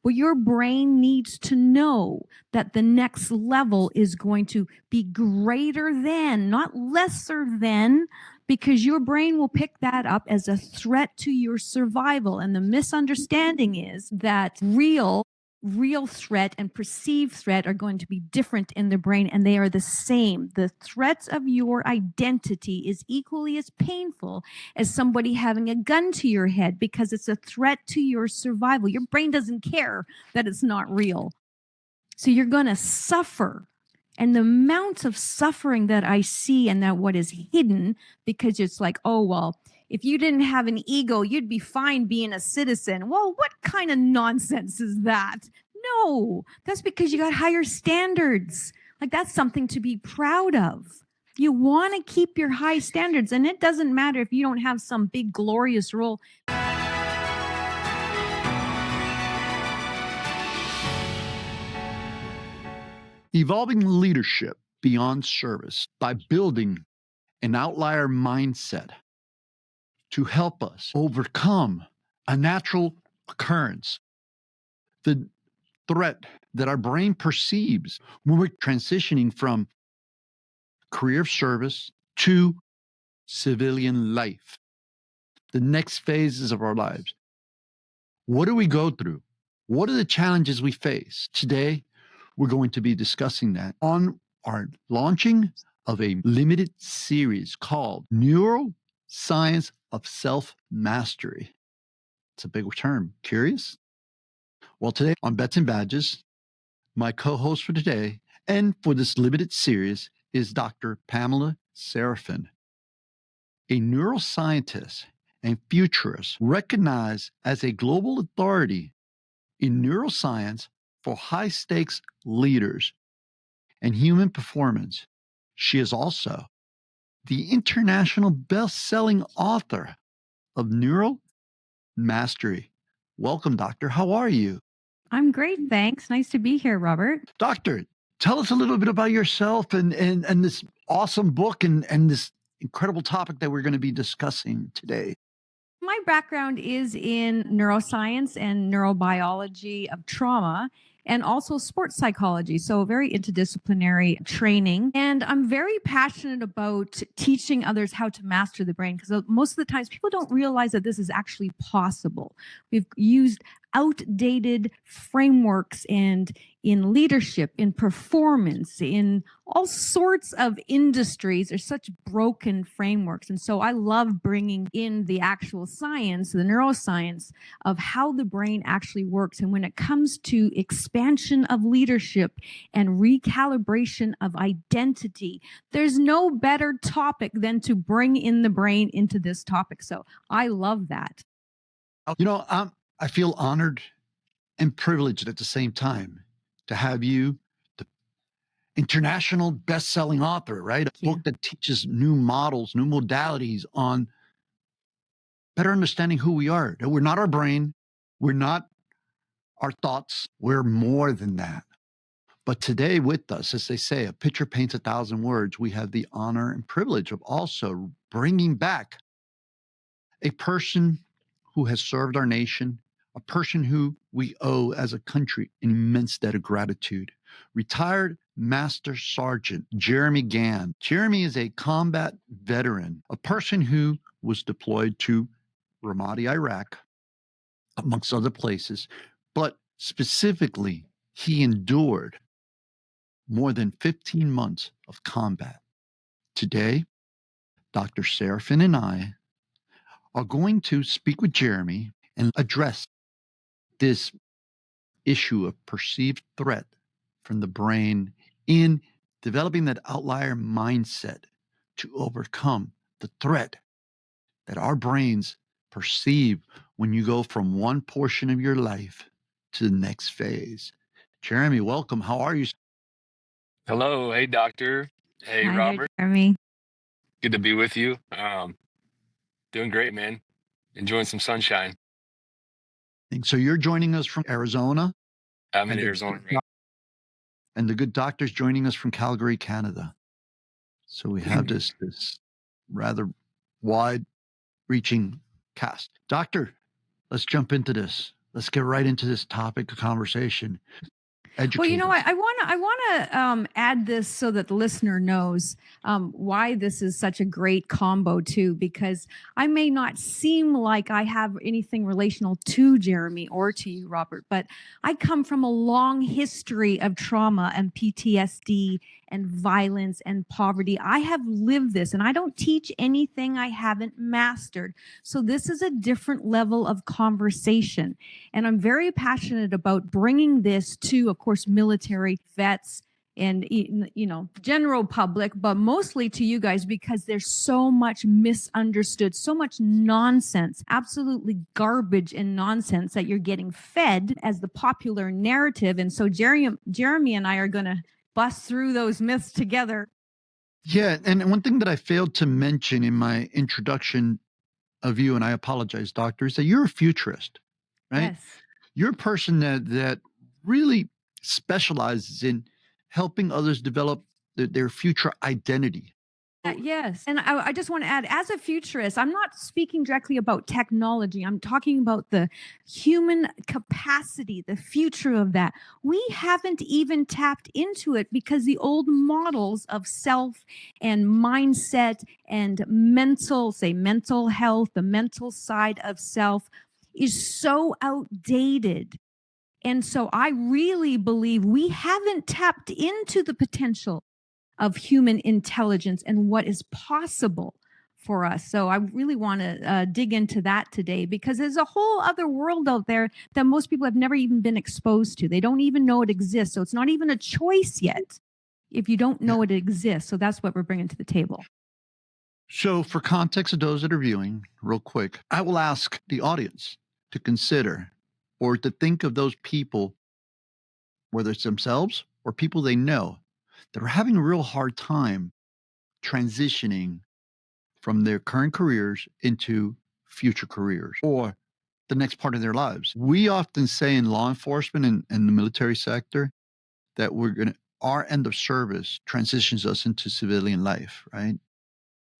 Well, your brain needs to know that the next level is going to be greater than, not lesser than, because your brain will pick that up as a threat to your survival. And the misunderstanding is that real threat and perceived threat are going to be different in the brain, and they are the same. The threats of your identity is equally as painful as somebody having a gun to your head, because it's a threat to your survival. Your brain doesn't care that it's not real. So you're going to suffer. And the amount of suffering that I see, and that what is hidden, because it's like, oh, well, if you didn't have an ego, you'd be fine being a citizen. Well, what kind of nonsense is that? No, that's because you got higher standards. Like, that's something to be proud of. You want to keep your high standards, and it doesn't matter if you don't have some big glorious role. Evolving leadership beyond service by building an outlier mindset to help us overcome a natural occurrence, the threat that our brain perceives when we're transitioning from career of service to civilian life, the next phases of our lives. What do we go through? What are the challenges we face? Today, we're going to be discussing that on our launching of a limited series called Neuroscience of Self-Mastery. It's a big term. Curious? Well, today on Bets and Badges, my co-host for today and for this limited series is Dr. Pamela Seraphine, a neuroscientist and futurist recognized as a global authority in neuroscience for high-stakes leaders and human performance. She is also the international best-selling author of Neuro Mastery. Welcome, Doctor. How are you? I'm great, thanks. Nice to be here, Robert. Doctor, tell us a little bit about yourself and this awesome book and this incredible topic that we're going to be discussing today. My background is in neuroscience and neurobiology of trauma, and also sports psychology, so very interdisciplinary training. And I'm very passionate about teaching others how to master the brain, because most of the times people don't realize that this is actually possible. We've used outdated frameworks and in leadership, in performance, in all sorts of industries. There's such broken frameworks. And so I love bringing in the actual science, the neuroscience of how the brain actually works. And when it comes to expansion of leadership and recalibration of identity, there's no better topic than to bring in the brain into this topic. So I love that. You know, I feel honored and privileged at the same time to have you, the international best-selling author, right? A book that teaches new models, new modalities on better understanding who we are. That we're not our brain, we're not our thoughts, we're more than that. But today with us, as they say, a picture paints 1,000 words. We have the honor and privilege of also bringing back a person who has served our nation, a person who we owe as a country an immense debt of gratitude. Retired Master Sergeant Jeremy Gann. Jeremy is a combat veteran, a person who was deployed to Ramadi, Iraq, amongst other places, but specifically, he endured more than 15 months of combat. Today, Dr. Seraphine and I are going to speak with Jeremy and address this issue of perceived threat from the brain in developing that outlier mindset to overcome the threat that our brains perceive when you go from one portion of your life to the next phase. Jeremy, welcome. How are you? Hello. Hey, doctor. Hey, Hi, Robert. Jeremy. Good to be with you. Doing great, man. Enjoying some sunshine. So you're joining us from Arizona? I'm in Arizona. And the good doctor's joining us from Calgary, Canada. So we have this rather wide-reaching cast. Doctor, let's jump into this. let's get right into this topic of conversation. Educate Well, you know, us. I want to add this so that the listener knows why this is such a great combo too, because I may not seem like I have anything relational to Jeremy or to you, Robert, but I come from a long history of trauma and PTSD and violence and poverty. I have lived this, and I don't teach anything I haven't mastered. So this is a different level of conversation. And I'm very passionate about bringing this to, of course, military vets and, you know, general public, but mostly to you guys, because there's so much misunderstood, so much nonsense, absolutely garbage and nonsense that you're getting fed as the popular narrative. And so Jeremy and I are going to bust through those myths together. Yeah, and one thing that I failed to mention in my introduction of you, and I apologize, doctor, is that you're a futurist, right? Yes. You're a person that really specializes in helping others develop their future identity. Yes. And I just want to add, as a futurist, I'm not speaking directly about technology. I'm talking about the human capacity, the future of that. We haven't even tapped into it because the old models of self and mindset and mental health, the mental side of self is so outdated. And so I really believe we haven't tapped into the potential of human intelligence and what is possible for us. So I really want to dig into that today, because there's a whole other world out there that most people have never even been exposed to. They don't even know it exists. So it's not even a choice yet if you don't know it exists. So that's what we're bringing to the table. So for context of those that are viewing, real quick, I will ask the audience to consider or to think of those people, whether it's themselves or people they know, that are having a real hard time transitioning from their current careers into future careers or the next part of their lives. We often say in law enforcement and the military sector that our end of service transitions us into civilian life, right?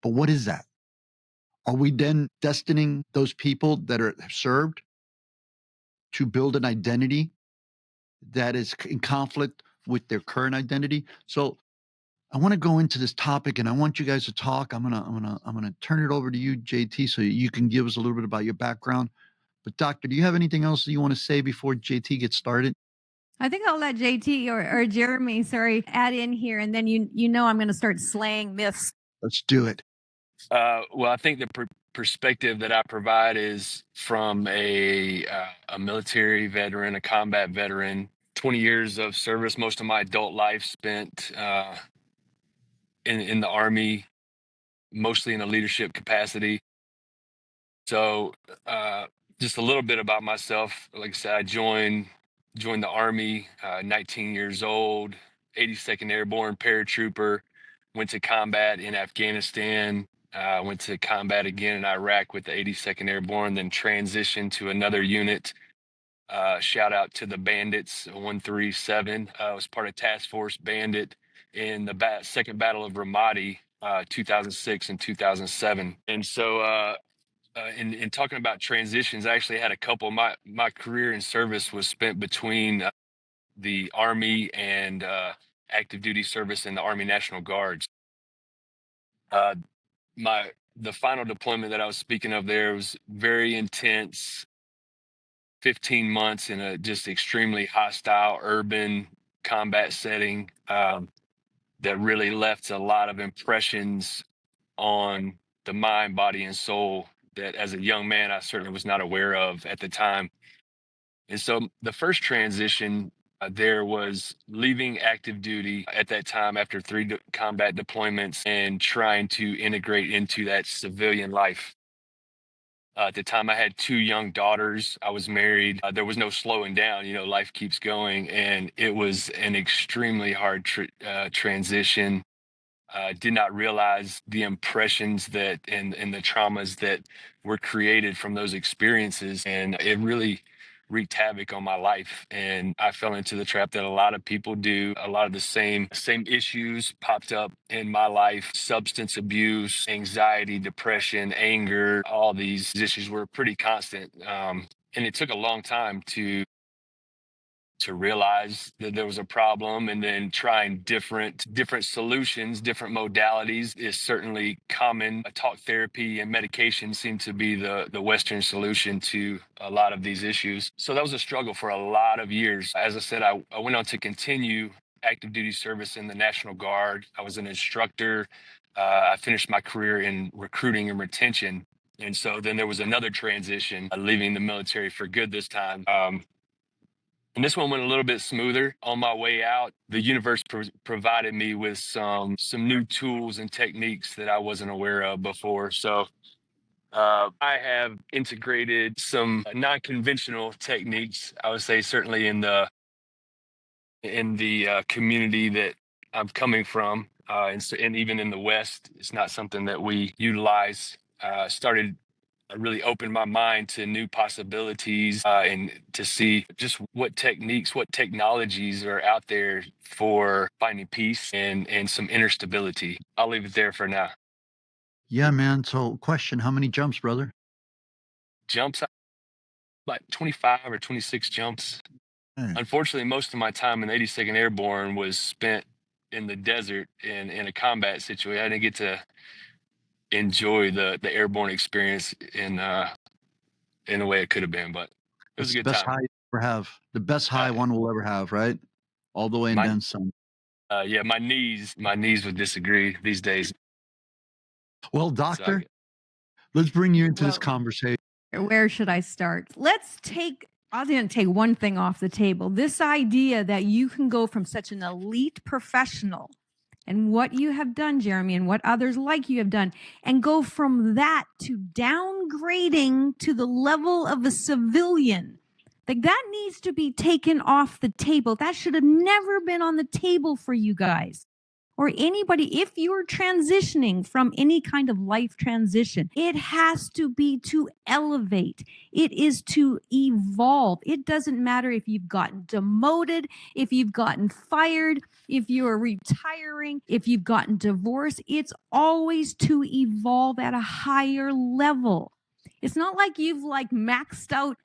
But what is that? Are we then destining those people that have served to build an identity that is in conflict with their current identity? So I want to go into this topic, and I want you guys to talk. I'm gonna turn it over to you, JT, so you can give us a little bit about your background. But doctor, do you have anything else that you want to say before JT gets started? I think I'll let JT or Jeremy, add in here, and then you know I'm going to start slaying myths. Let's do it. Well, I think the perspective that I provide is from a military veteran, a combat veteran, 20 years of service, most of my adult life spent in the Army, mostly in a leadership capacity. So just a little bit about myself. Like I said, I joined the Army, 19 years old, 82nd Airborne paratrooper, went to combat in Afghanistan, went to combat again in Iraq with the 82nd Airborne, then transitioned to another unit. Shout out to the Bandits 137. I was part of Task Force Bandit in the second Battle of Ramadi, 2006 and 2007. And so in talking about transitions, I actually had a couple. My career in service was spent between the Army and active duty service in the Army National Guards. Uh, the final deployment that I was speaking of there was very intense, 15 months in a just extremely hostile urban combat setting that really left a lot of impressions on the mind, body, and soul that as a young man, I certainly was not aware of at the time. And so the first transition there was leaving active duty at that time after three combat deployments and trying to integrate into that civilian life. At the time, I had two young daughters. I was married. There was no slowing down. You know, life keeps going. And it was an extremely hard transition. Did not realize the impressions that and the traumas that were created from those experiences. And it really wreaked havoc on my life. And I fell into the trap that a lot of people do. A lot of the same issues popped up in my life: substance abuse, anxiety, depression, anger. All these issues were pretty constant. And it took a long time to realize that there was a problem, and then trying different solutions, different modalities is certainly common. Talk therapy and medication seem to be the Western solution to a lot of these issues. So that was a struggle for a lot of years. As I said, I went on to continue active duty service in the National Guard. I was an instructor. I finished my career in recruiting and retention. And so then there was another transition, leaving the military for good this time. And this one went a little bit smoother. On my way out, the universe provided me with some new tools and techniques that I wasn't aware of before. So I have integrated some non-conventional techniques, I would say, certainly in the community that I'm coming from, and even in the West, it's not something that we utilize. Started really opened my mind to new possibilities, and to see just what techniques, what technologies are out there for finding peace and some inner stability. I'll leave it there for now. Yeah, man. So question, how many jumps, brother? Jumps, like 25 or 26 jumps. Hey. Unfortunately, most of my time in the 82nd Airborne was spent in the desert in a combat situation. I didn't get to enjoy the airborne experience in the way it could have been, but it was It's a the good best time. high you ever have. The best high one will ever have, right? All the way and then some. Yeah, my knees would disagree these days. Well, doctor, let's bring you into this conversation. Where should I start? I'll take one thing off the table. This idea that you can go from such an elite professional and what you have done, Jeremy, and what others like you have done, and go from that to downgrading to the level of a civilian. Like, that needs to be taken off the table. That should have never been on the table for you guys. Or anybody, if you're transitioning from any kind of life transition, it has to be to elevate. It is to evolve. It doesn't matter if you've gotten demoted, if you've gotten fired, if you're retiring, if you've gotten divorced. It's always to evolve at a higher level. It's not like you've maxed out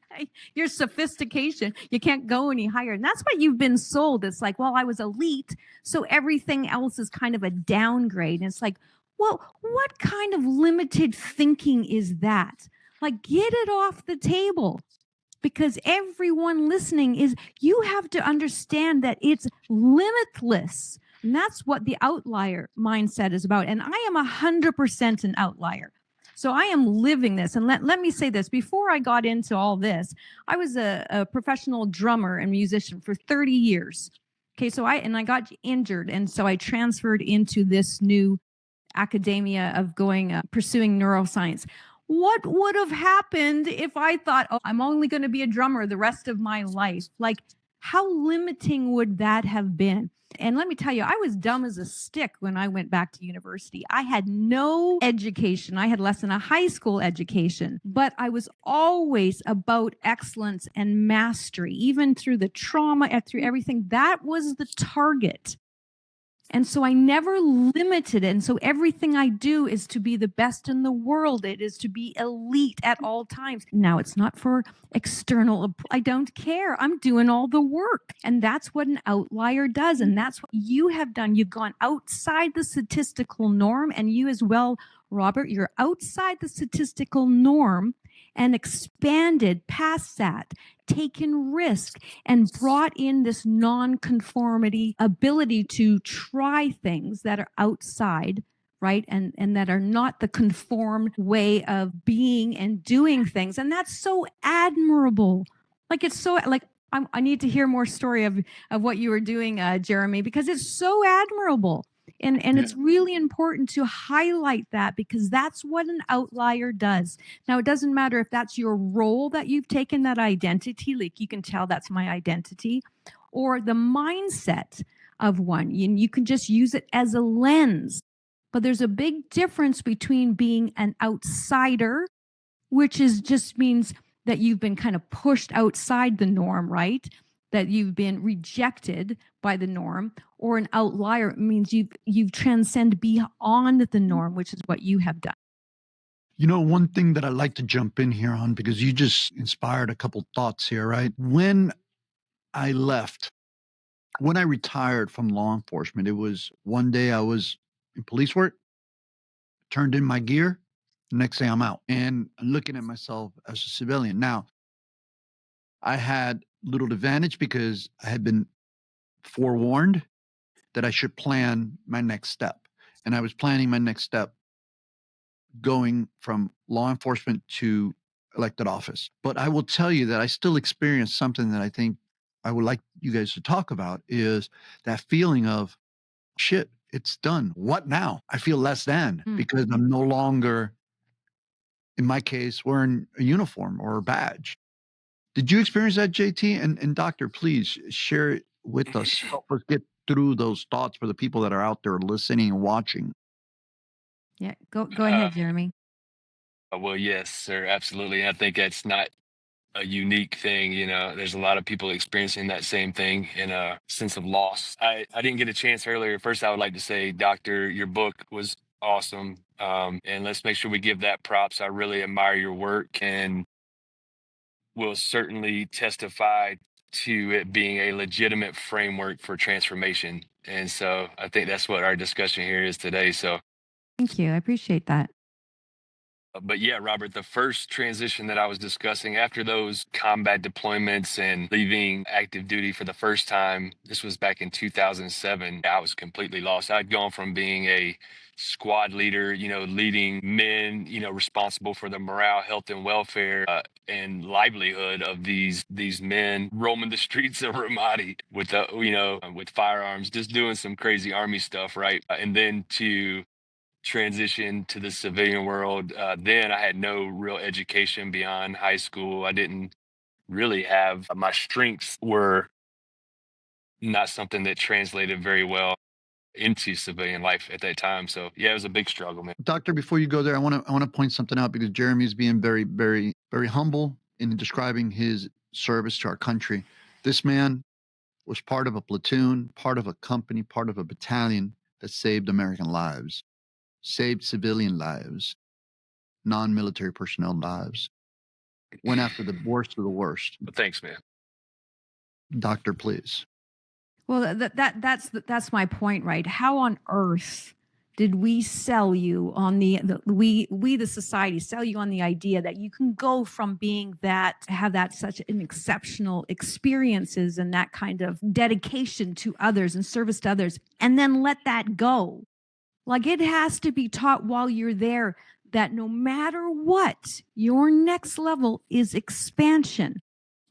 your sophistication. You can't go any higher. And that's what you've been sold. It's like, well, I was elite, so everything else is kind of a downgrade. And it's like, well, what kind of limited thinking is that? Like, get it off the table. Because everyone listening you have to understand that it's limitless. And that's what the outlier mindset is about. And I am 100% an outlier. So I am living this. And let me say this. Before I got into all this, I was a professional drummer and musician for 30 years. Okay, so I got injured. And so I transferred into this new academia of pursuing neuroscience. What would have happened if I thought, oh, I'm only going to be a drummer the rest of my life? Like, how limiting would that have been? And let me tell you, I was dumb as a stick when I went back to university. I had no education. I had less than a high school education, but I was always about excellence and mastery, even through the trauma and through everything. That was the target. And so I never limited it. And so everything I do is to be the best in the world. It is to be elite at all times. Now, it's not for external. I don't care. I'm doing all the work. And that's what an outlier does. And that's what you have done. You've gone outside the statistical norm. And you as well, Robert, you're outside the statistical norm and expanded past that, taken risk, and brought in this non-conformity ability to try things that are outside, right? And that are not the conformed way of being and doing things. And that's so admirable. Like, it's so, like, I need to hear more story of what you were doing, Jeremy, because it's so admirable. And it's really important to highlight that, because that's what an outlier does. Now, it doesn't matter if that's your role that you've taken, that identity, like you can tell that's my identity, or the mindset of one. You can just use it as a lens. But there's a big difference between being an outsider, which just means that you've been kind of pushed outside the norm, right? That you've been rejected by the norm, or an outlier means you've transcended beyond the norm, which is what you have done. You know, one thing that I'd like to jump in here on, because you just inspired a couple thoughts here, right? When I retired from law enforcement, it was one day I was in police work, turned in my gear, the next day I'm out and looking at myself as a civilian. Now, I had little advantage because I had been forewarned that I should plan my next step. And I was planning my next step going from law enforcement to elected office. But I will tell you that I still experienced something that I think I would like you guys to talk about is that feeling of shit, it's done. What now? I feel less than because I'm no longer, in my case, wearing a uniform or a badge. Did you experience that, JT? And Doctor, please share it with us. Help us get through those thoughts for the people that are out there listening and watching. Yeah, go ahead, Jeremy. Well, yes, sir, absolutely. I think that's not a unique thing. You know, there's a lot of people experiencing that same thing in a sense of loss. I didn't get a chance earlier. First, I would like to say, Doctor, your book was awesome. And let's make sure we give that props. I really admire your work and will certainly testify to it being a legitimate framework for transformation. And so I think that's what our discussion here is today. So Thank you. I appreciate that. but yeah, Robert, the first transition that I was discussing after those combat deployments and leaving active duty for the first time, this was back in 2007. I was completely lost. I'd gone from being a squad leader, you know, leading men, you know, responsible for the morale, health, and welfare and livelihood of these men roaming the streets of Ramadi with with firearms, just doing some crazy army stuff, right? And then to transition to the civilian world. Then I had no real education beyond high school. I didn't really have my strengths were not something that translated very well into civilian life at that time. So yeah, it was a big struggle, man. Doctor, before you go there, I want to point something out because Jeremy's being very, very, very humble in describing his service to our country. This man was part of a platoon, part of a company, part of a battalion that saved American lives, saved civilian lives, non-military personnel lives, went after the worst of the worst. But thanks, man. Doctor, please. Well, that's my point, right? How on earth did we sell you on we the society sell you on the idea that you can go from being that, have that such an exceptional experiences and that kind of dedication to others and service to others, and then let that go? Like, it has to be taught while you're there that no matter what, your next level is expansion.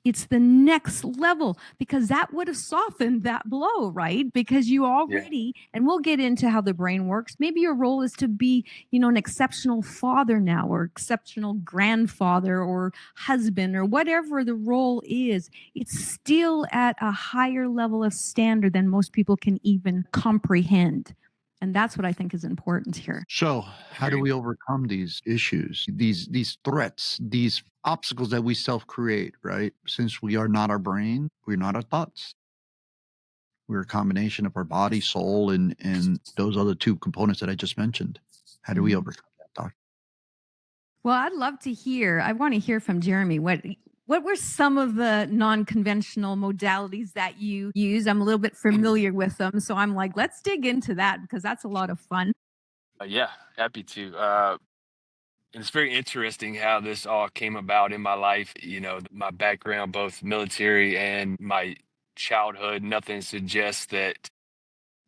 It's the next level, because that would have softened that blow, right? Because you already, and we'll get into how the brain works. Maybe your role is to be, an exceptional father now, or exceptional grandfather or husband, or whatever the role is. It's still at a higher level of standard than most people can even comprehend. And that's what I think is important here. So how do we overcome these issues, these threats, these obstacles that we self-create, right? Since we are not our brain, we're not our thoughts. We're a combination of our body, soul, and those other two components that I just mentioned. How do we overcome that, Doc? Well, I'd love to hear. I want to hear from Jeremy. What were some of the non-conventional modalities that you use? I'm a little bit familiar with them, so I'm like, let's dig into that because that's a lot of fun. Yeah, happy to. And it's very interesting how this all came about in my life. You know, my background, both military and my childhood, nothing suggests that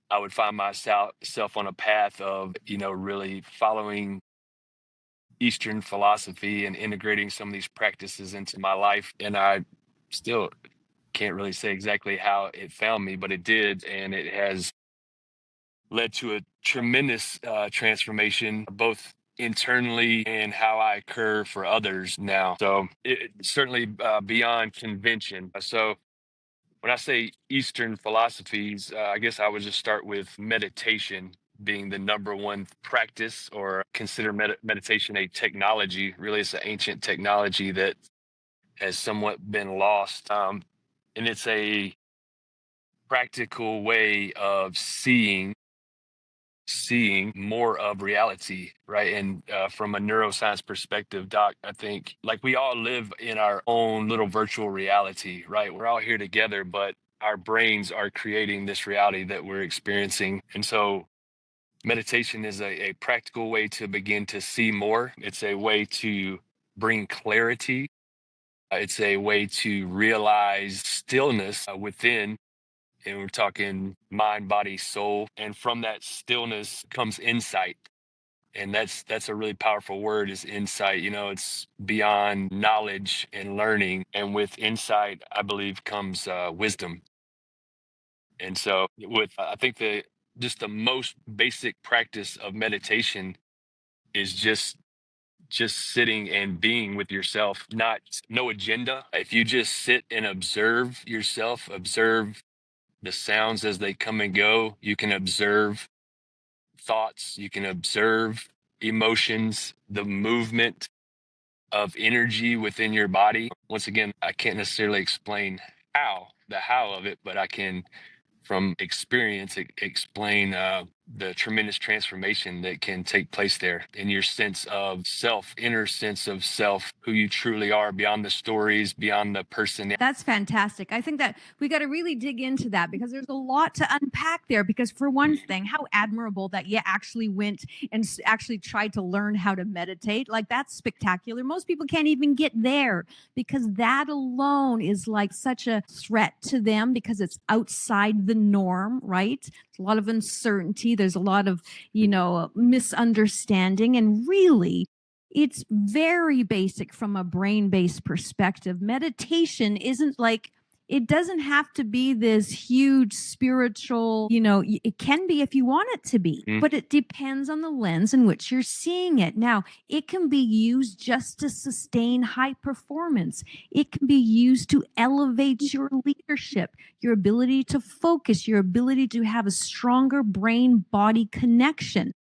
I would find myself on a path of, really following Eastern philosophy and integrating some of these practices into my life. And I still can't really say exactly how it found me, but it did. And it has led to a tremendous transformation, both internally and how I occur for others now. So it certainly beyond convention. So when I say Eastern philosophies, I guess I would just start with meditation being the number one practice, or consider meditation a technology. Really, it's an ancient technology that has somewhat been lost. And it's a practical way of seeing seeing more of reality, right? And from a neuroscience perspective, Doc, I think like we all live in our own little virtual reality, right? We're all here together, but our brains are creating this reality that we're experiencing. And so meditation is a practical way to begin to see more. It's a way to bring clarity. It's a way to realize stillness within, and we're talking mind, body, soul. And from that stillness comes insight. And that's a really powerful word, is insight. You know, it's beyond knowledge and learning. And with insight, I believe, comes wisdom. And so with I think just the most basic practice of meditation is just sitting and being with yourself, not no agenda. If you just sit and observe yourself, observe the sounds as they come and go, you can observe thoughts, you can observe emotions, the movement of energy within your body. Once again, I can't necessarily explain the how of it, but I can, from experience, explain the tremendous transformation that can take place there in your sense of self, inner sense of self, who you truly are beyond the stories, beyond the person. That's fantastic. I think that we got to really dig into that, because there's a lot to unpack there. Because for one thing, how admirable that you actually went and actually tried to learn how to meditate. Like, that's spectacular. Most people can't even get there, because that alone is like such a threat to them, because it's outside the norm, right? There's a lot of uncertainty. There's a lot of, misunderstanding. And really, it's very basic from a brain-based perspective. Meditation isn't like, it doesn't have to be this huge spiritual, it can be if you want it to be, but it depends on the lens in which you're seeing it. Now, it can be used just to sustain high performance. It can be used to elevate your leadership, your ability to focus, your ability to have a stronger brain-body connection.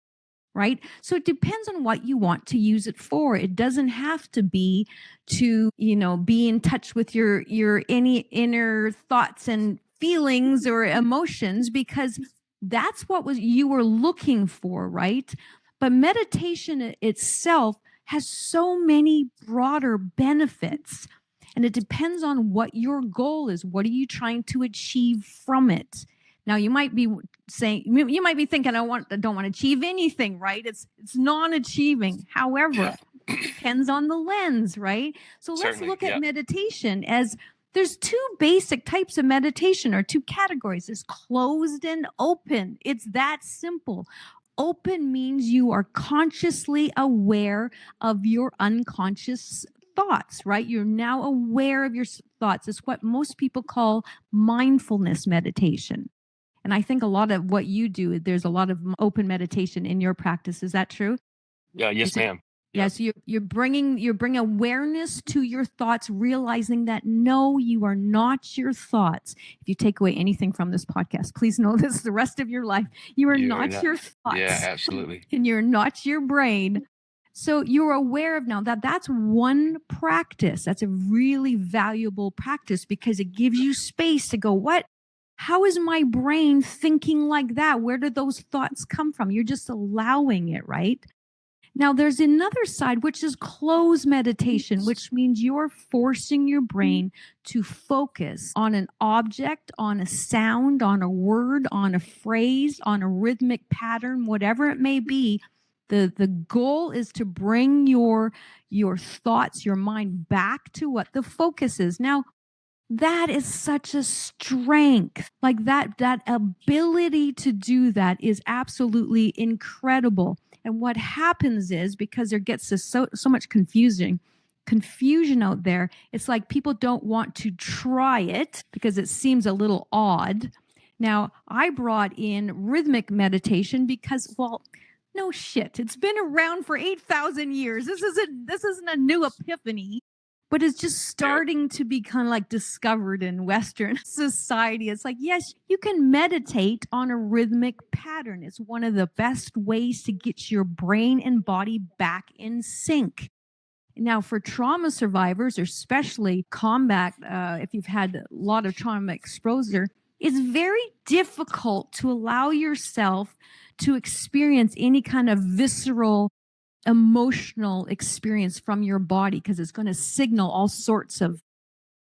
Right? So it depends on what you want to use it for. It doesn't have to be to, be in touch with your any inner thoughts and feelings or emotions, because that's what you were looking for, right? But meditation itself has so many broader benefits, and it depends on what your goal is. What are you trying to achieve from it? Now, you might be saying, you might be thinking, I don't want to achieve anything, right? It's non-achieving. However, it depends on the lens, right? So let's look at meditation as there's two basic types of meditation, or two categories. There's closed and open. It's that simple. Open means you are consciously aware of your unconscious thoughts, right? You're now aware of your thoughts. It's what most people call mindfulness meditation. And I think a lot of what you do, there's a lot of open meditation in your practice. Is that true? Yeah. Yes, ma'am. Yes. Yeah, so you're bringing awareness to your thoughts, realizing that no, you are not your thoughts. If you take away anything from this podcast, please know this the rest of your life. You are not your thoughts. Yeah, absolutely. And you're not your brain. So you're aware of now that's one practice. That's a really valuable practice, because it gives you space to go, how is my brain thinking like that? Where did those thoughts come from? You're just allowing it, right? Now, there's another side, which is closed meditation, which means you're forcing your brain to focus on an object, on a sound, on a word, on a phrase, on a rhythmic pattern, whatever it may be. The goal is to bring your thoughts, your mind back to what the focus is. Now, that is such a strength. Like that ability to do that is absolutely incredible. And what happens is, because there gets so much confusion out there, it's like people don't want to try it because it seems a little odd. Now, I brought in rhythmic meditation because, well, no shit, it's been around for 8,000 years. This isn't a new epiphany. But it's just starting to be kind of like discovered in Western society. It's like, yes, you can meditate on a rhythmic pattern. It's one of the best ways to get your brain and body back in sync. Now, for trauma survivors, or especially combat, if you've had a lot of trauma exposure, It's very difficult to allow yourself to experience any kind of visceral emotional experience from your body, because it's going to signal all sorts of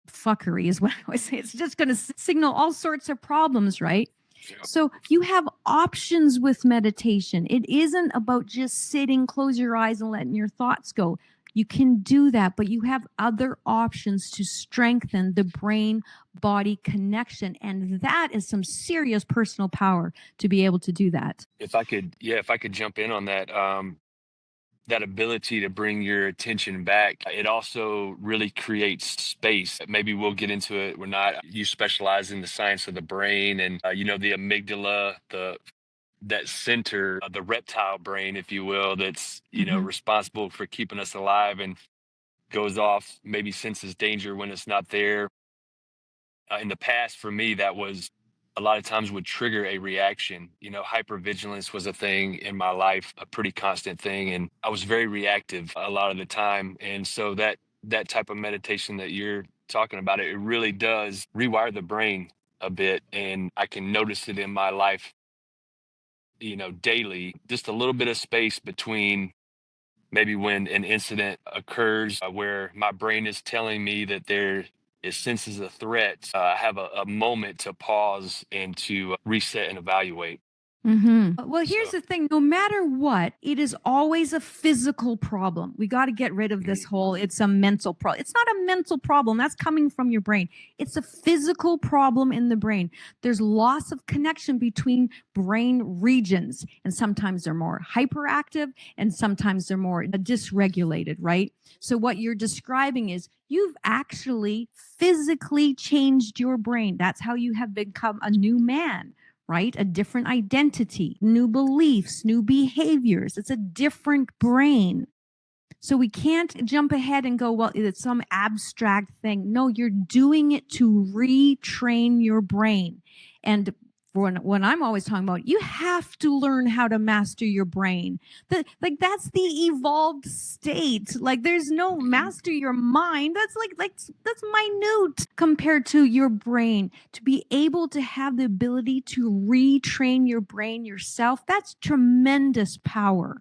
fuckery, is what I always say. It's just going to signal all sorts of problems, right? Yeah. So you have options with meditation. It isn't about just sitting, close your eyes and letting your thoughts go. You can do that, but you have other options to strengthen the brain body connection. And that is some serious personal power to be able to do that. If I could jump in on that, that ability to bring your attention back, it also really creates space. Maybe we'll get into it. You specialize in the science of the brain and, the amygdala, that center of the reptile brain, if you will, that's, responsible for keeping us alive and goes off, maybe senses danger when it's not there. In the past, for me, that was a lot of times would trigger a reaction. Hypervigilance was a thing in my life, a pretty constant thing. And I was very reactive a lot of the time. And so that type of meditation that you're talking about, it really does rewire the brain a bit. And I can notice it in my life, daily, just a little bit of space between maybe when an incident occurs where my brain is telling me that it senses a threat. I have a moment to pause and to reset and evaluate. Well, here's So, the thing. No matter what, it is always a physical problem. We got to get rid of this whole, it's a mental problem. It's not a mental problem. That's coming from your brain. It's a physical problem in the brain. There's loss of connection between brain regions. And sometimes they're more hyperactive and sometimes they're more dysregulated, right? So what you're describing is you've actually physically changed your brain. That's how you have become a new man, right? A different identity, new beliefs, new behaviors. It's a different brain. So we can't jump ahead and go, well, it's some abstract thing. No, you're doing it to retrain your brain. And when I'm always talking about, you have to learn how to master your brain. That's the evolved state. Like there's no master your mind. That's minute compared to your brain. To be able to have the ability to retrain your brain yourself, that's tremendous power.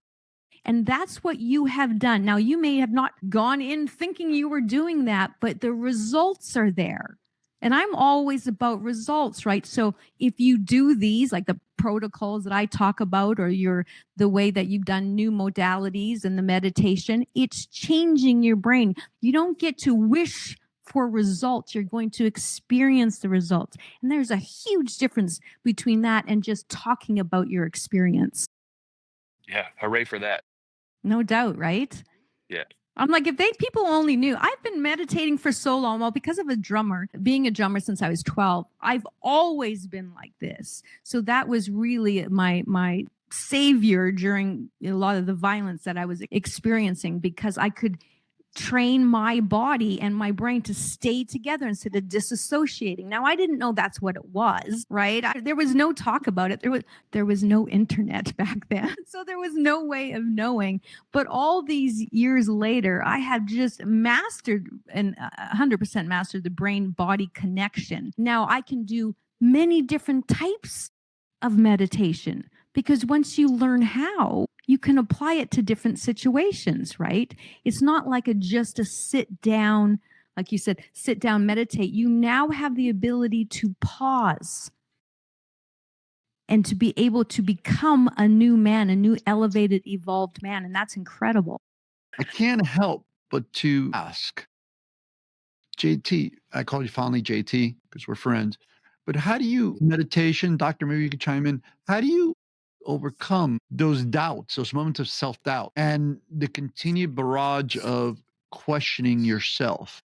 And that's what you have done. Now, you may have not gone in thinking you were doing that, but the results are there. And I'm always about results, right? So if you do these, like the protocols that I talk about, or the way that you've done new modalities and the meditation, it's changing your brain. You don't get to wish for results. You're going to experience the results. And there's a huge difference between that and just talking about your experience. yeah, hooray for that. No doubt, right? Yeah. I'm like, if people only knew. I've been meditating for so long. Well, because of being a drummer since I was 12, I've always been like this. So that was really my savior during a lot of the violence that I was experiencing, because I could train my body and my brain to stay together instead of disassociating. Now, I didn't know that's what it was, right? There was no talk about it. There was no internet back then. So there was no way of knowing. But all these years later, I have just mastered and 100% mastered the brain body connection. Now I can do many different types of meditation, because once you learn how, you can apply it to different situations, right? It's not like just a sit down, like you said, sit down, meditate. You now have the ability to pause and to be able to become a new man, a new elevated, evolved man. And that's incredible. I can't help but to ask, JT, I call you fondly JT because we're friends, but how do you, meditation, doctor, maybe you could chime in, how do you overcome those doubts, those moments of self-doubt, and the continued barrage of questioning yourself?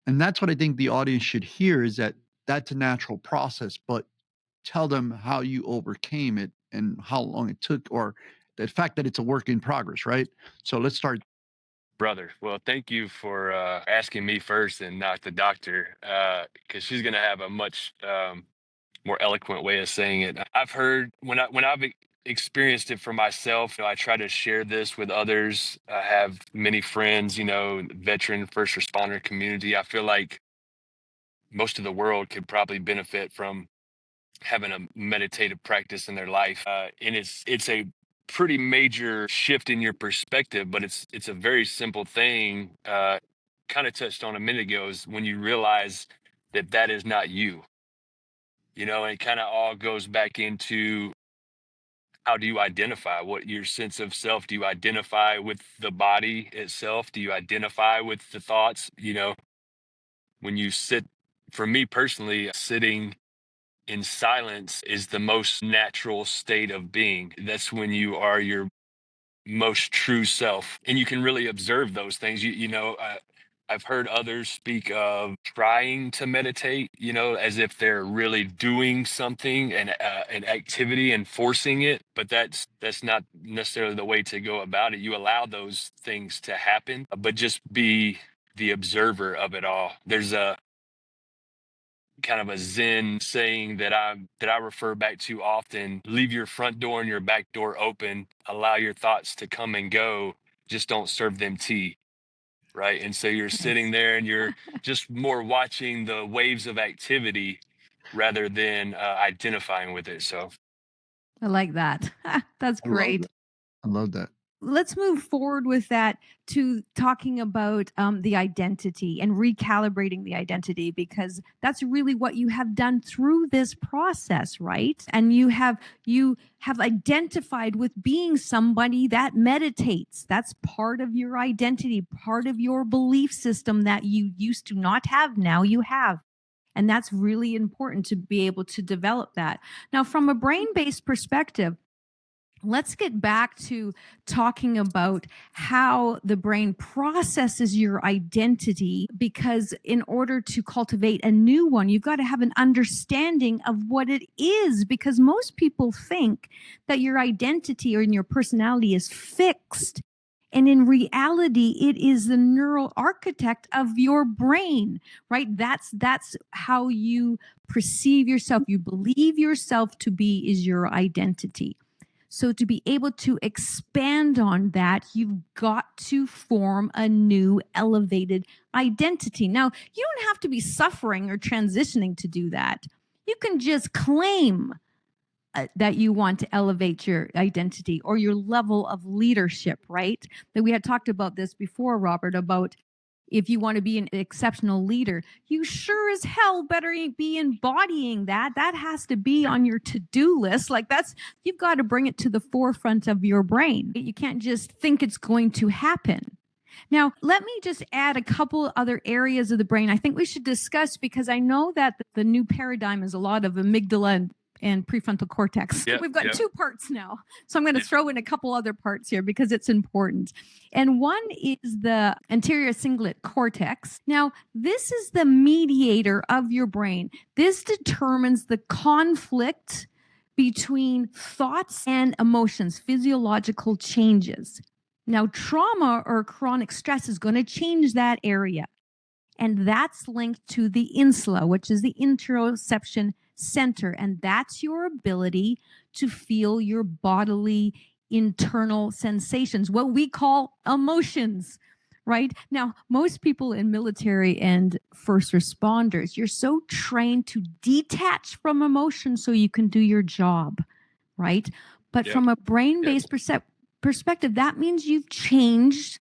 And that's what I think the audience should hear, is that that's a natural process, but tell them how you overcame it and how long it took, or the fact that it's a work in progress, right? So let's start. Brother, well, thank you for asking me first and not the doctor, because she's going to have a much more eloquent way of saying it. I've heard when I've experienced it for myself, I try to share this with others. I have many friends, veteran first responder community. I feel like most of the world could probably benefit from having a meditative practice in their life. And it's a pretty major shift in your perspective, but it's a very simple thing. Kind of touched on a minute ago, is when you realize that that is not you. And it kind of all goes back into, how do you identify what your sense of self? Do you identify with the body itself? Do you identify with the thoughts? When you sit, for me personally, sitting in silence is the most natural state of being. That's when you are your most true self, and you can really observe those things. I've heard others speak of trying to meditate, as if they're really doing something, and an activity, and forcing it. But that's not necessarily the way to go about it. You allow those things to happen, but just be the observer of it all. There's a kind of a Zen saying that I refer back to often: leave your front door and your back door open, allow your thoughts to come and go, just don't serve them tea. Right. And so you're sitting there and you're just more watching the waves of activity rather than identifying with it. So I like that. That's I love great. that. I love that. Let's move forward with that to talking about the identity and recalibrating the identity, because that's really what you have done through this process, right? And you have identified with being somebody that meditates. That's part of your identity, part of your belief system that you used to not have, now you have. And that's really important to be able to develop that. Now, from a brain-based perspective, let's get back to talking about how the brain processes your identity, because in order to cultivate a new one, you've got to have an understanding of what it is, because most people think that your identity or your personality is fixed. And in reality, it is the neural architect of your brain, right? That's how you perceive yourself. You believe yourself to be is your identity. So to be able to expand on that, you've got to form a new elevated identity. Now, you don't have to be suffering or transitioning to do that. You can just claim that you want to elevate your identity or your level of leadership, right? That we had talked about this before, Robert, about if you want to be an exceptional leader, you sure as hell better be embodying that. That has to be on your to-do list. Like you've got to bring it to the forefront of your brain. You can't just think it's going to happen. Now, let me just add a couple other areas of the brain I think we should discuss, because I know that the new paradigm is a lot of amygdala and prefrontal cortex. Yep, We've got yep. two parts now. So I'm going to throw in a couple other parts here because it's important. And one is the anterior cingulate cortex. Now, this is the mediator of your brain. This determines the conflict between thoughts and emotions, physiological changes. Now, trauma or chronic stress is going to change that area. And that's linked to the insula, which is the interoception center. And that's your ability to feel your bodily internal sensations, what we call emotions, right? Now, most people in military and first responders, you're so trained to detach from emotion so you can do your job, right? But from a brain-based perspective, that means you've changed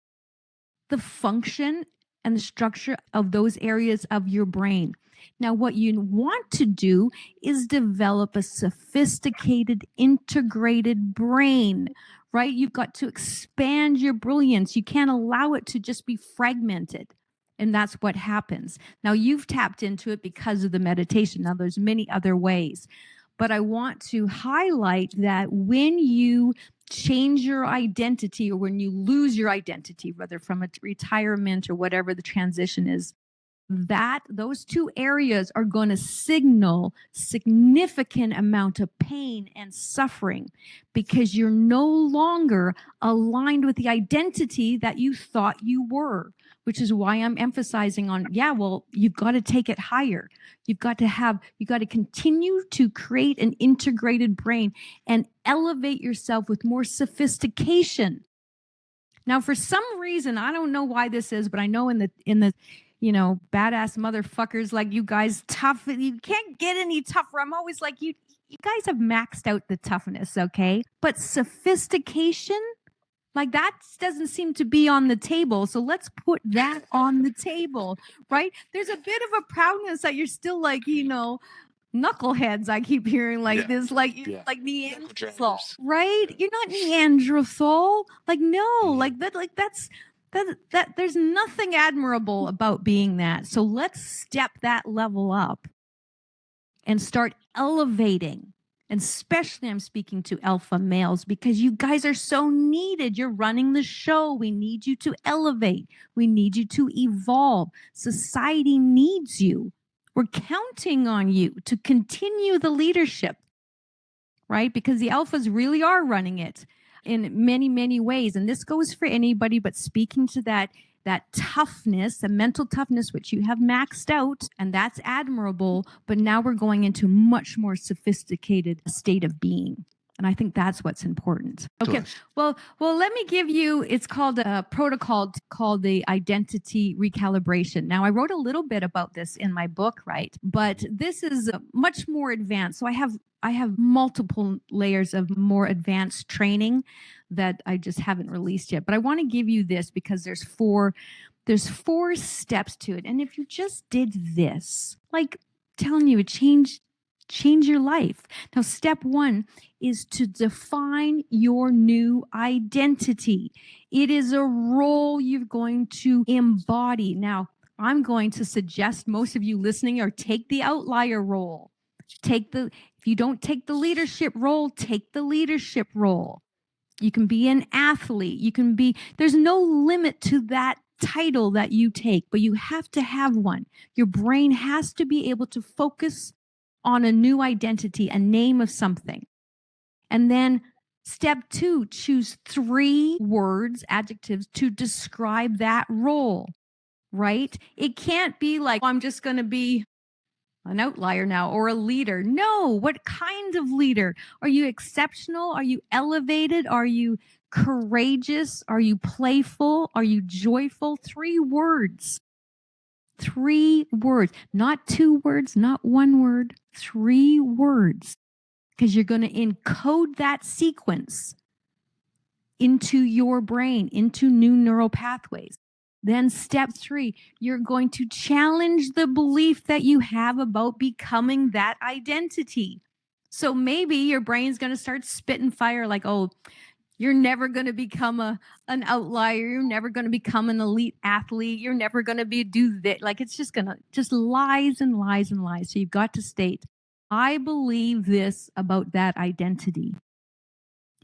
the function and the structure of those areas of your brain. Now, what you want to do is develop a sophisticated, integrated brain, right? You've got to expand your brilliance. You can't allow it to just be fragmented. And that's what happens. Now, you've tapped into it because of the meditation. Now, there's many other ways. But I want to highlight that when you change your identity, or when you lose your identity, whether from a retirement or whatever the transition is, that those two areas are going to signal significant amount of pain and suffering, because you're no longer aligned with the identity that you thought you were, which is why I'm emphasizing on, you've got to take it higher. You've got to continue to create an integrated brain and elevate yourself with more sophistication. Now, for some reason, I don't know why this is, but I know in the badass motherfuckers like you guys, tough. You can't get any tougher. I'm always like, you guys have maxed out the toughness, okay? But sophistication, like that doesn't seem to be on the table. So let's put that on the table, right? There's a bit of a proudness that you're still like, knuckleheads. I keep hearing like this, like Neanderthal, right? You're not Neanderthal. Like, no, like that's that there's nothing admirable about being that. So let's step that level up and start elevating. And especially I'm speaking to alpha males because you guys are so needed. You're running the show. We need you to elevate. We need you to evolve. Society needs you. We're counting on you to continue the leadership, right? Because the alphas really are running it in many, many ways. And this goes for anybody, but speaking to that toughness, the mental toughness, which you have maxed out, and that's admirable. But now we're going into a much more sophisticated state of being. And I think that's what's important. Okay. Well, let me give you, it's called a protocol called the identity recalibration. Now, I wrote a little bit about this in my book, right? But this is much more advanced. So I have multiple layers of more advanced training that I just haven't released yet. But I want to give you this because there's four steps to it. And if you just did this, like telling you, it change your life. Now, step one is to define your new identity. It is a role you're going to embody. Now, I'm going to suggest most of you listening or take the outlier role. If you don't take the leadership role, take the leadership role. You can be an athlete. There's no limit to that title that you take, but you have to have one. Your brain has to be able to focus on a new identity, a name of something. And then step two, choose 3 words, adjectives to describe that role, right? It can't be like, I'm just going to be an outlier now or a leader. No, what kind of leader? Are you exceptional? Are you elevated? Are you courageous? Are you playful? Are you joyful? 3 words. 3 words, not 2 words, not 1 word, 3 words, because you're going to encode that sequence into your brain, into new neural pathways. Then step 3, you're going to challenge the belief that you have about becoming that identity. So maybe your brain's going to start spitting fire like, oh, you're never going to become an outlier. You're never going to become an elite athlete. You're never going to do that. Like it's just lies and lies and lies. So you've got to state, I believe this about that identity.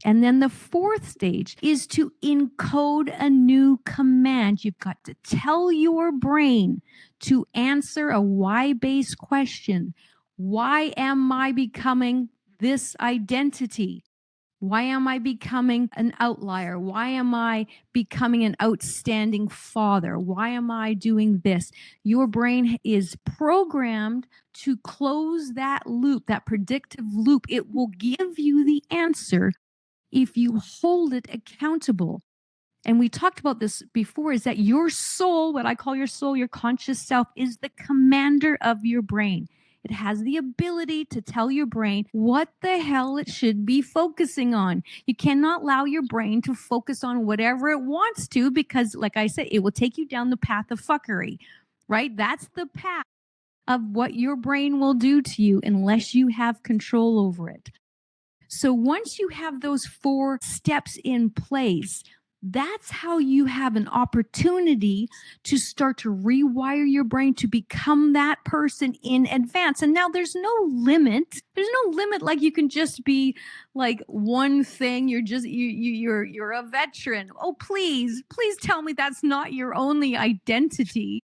And then the 4th stage is to encode a new command. You've got to tell your brain to answer a why-based question. Why am I becoming this identity? Why am I becoming an outlier? Why am I becoming an outstanding father? Why am I doing this? Your brain is programmed to close that loop, that predictive loop. It will give you the answer if you hold it accountable. And we talked about this before, is that your soul, what I call your soul, your conscious self, is the commander of your brain. It has the ability to tell your brain what the hell it should be focusing on. You cannot allow your brain to focus on whatever it wants to because, like I said, it will take you down the path of fuckery, right? That's the path of what your brain will do to you unless you have control over it. So once you have those 4 steps in place, that's how you have an opportunity to start to rewire your brain to become that person in advance. And now there's no limit. There's no limit. Like you can just be like one thing. You're a veteran. Oh, please tell me that's not your only identity.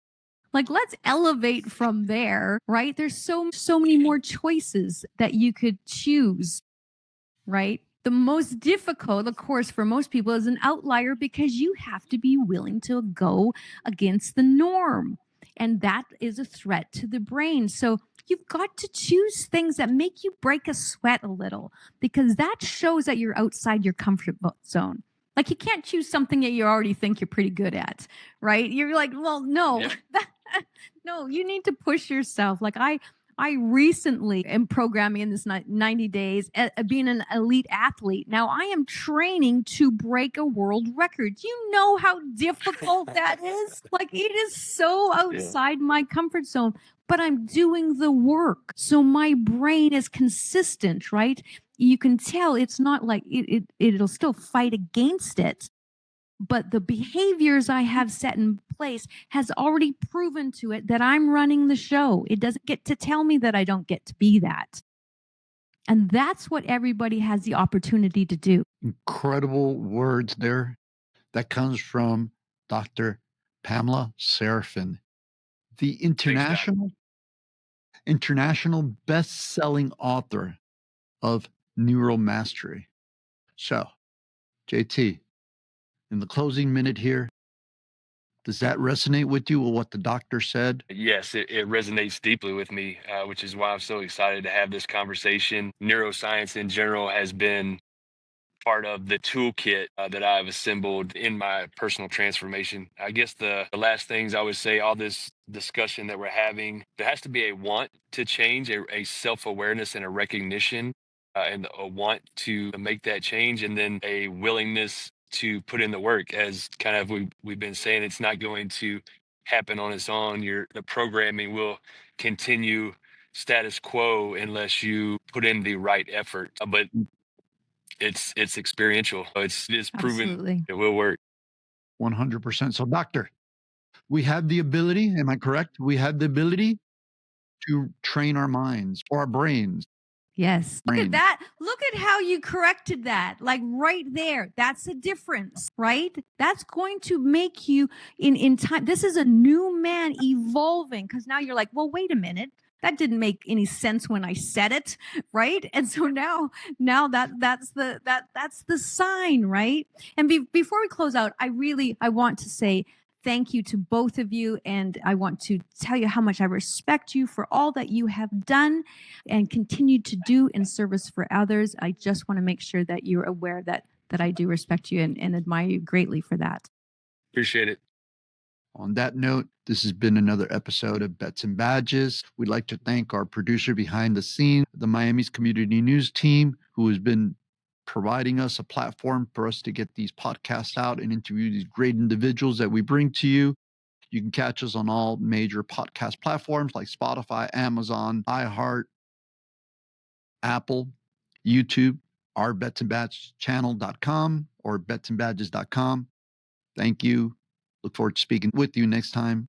Like, let's elevate from there, right? There's so many more choices that you could choose, right? The most difficult, of course, for most people is an outlier because you have to be willing to go against the norm. And that is a threat to the brain. So you've got to choose things that make you break a sweat a little because that shows that you're outside your comfort zone. Like you can't choose something that you already think you're pretty good at, right? You're like, well, no, Yeah. no, you need to push yourself. Like I recently am programming in this 90 days, being an elite athlete. Now I am training to break a world record. Do you know how difficult that is? Like it is so outside my comfort zone, but I'm doing the work. So my brain is consistent, right? You can tell it's not like it'll still fight against it, but the behaviors I have set in place has already proven to it that I'm running the show. It doesn't get to tell me that I don't get to be that. And that's what everybody has the opportunity to do. Incredible words there. That comes from Dr. Pamela Seraphine, the international best-selling author of Neuromastery. So, JT, in the closing minute here, does that resonate with you with what the doctor said? Yes, it resonates deeply with me, which is why I'm so excited to have this conversation. Neuroscience in general has been part of the toolkit that I've assembled in my personal transformation. I guess the last things I would say, all this discussion that we're having, there has to be a want to change, a self-awareness and a recognition, and a want to make that change, and then a willingness to put in the work. As kind of we've been saying, it's not going to happen on its own. The programming will continue status quo unless you put in the right effort. But it's experiential. It's proven Absolutely. it will work. 100%. So, doctor, we have the ability, am I correct? We have the ability to train our minds or our brains. Yes. Look Brain. at that. Look at how you corrected that. Like right there. That's the difference, right? That's going to make you in time. This is a new man evolving because now you're like, well, wait a minute. That didn't make any sense when I said it, right? And so now that's the sign, right? And before we close out, I want to say thank you to both of you, and I want to tell you how much I respect you for all that you have done and continue to do in service for others. I just want to make sure that you're aware that I do respect you and admire you greatly for that. Appreciate it. On that note, this has been another episode of Bets and Badges. We'd like to thank our producer behind the scenes, the Miami's Community News team, who has been providing us a platform for us to get these podcasts out and interview these great individuals that we bring to you. You can catch us on all major podcast platforms like Spotify, Amazon, iHeart, Apple, YouTube, our betsandbadgechannel.com or betsandbadges.com. Thank you. Look forward to speaking with you next time.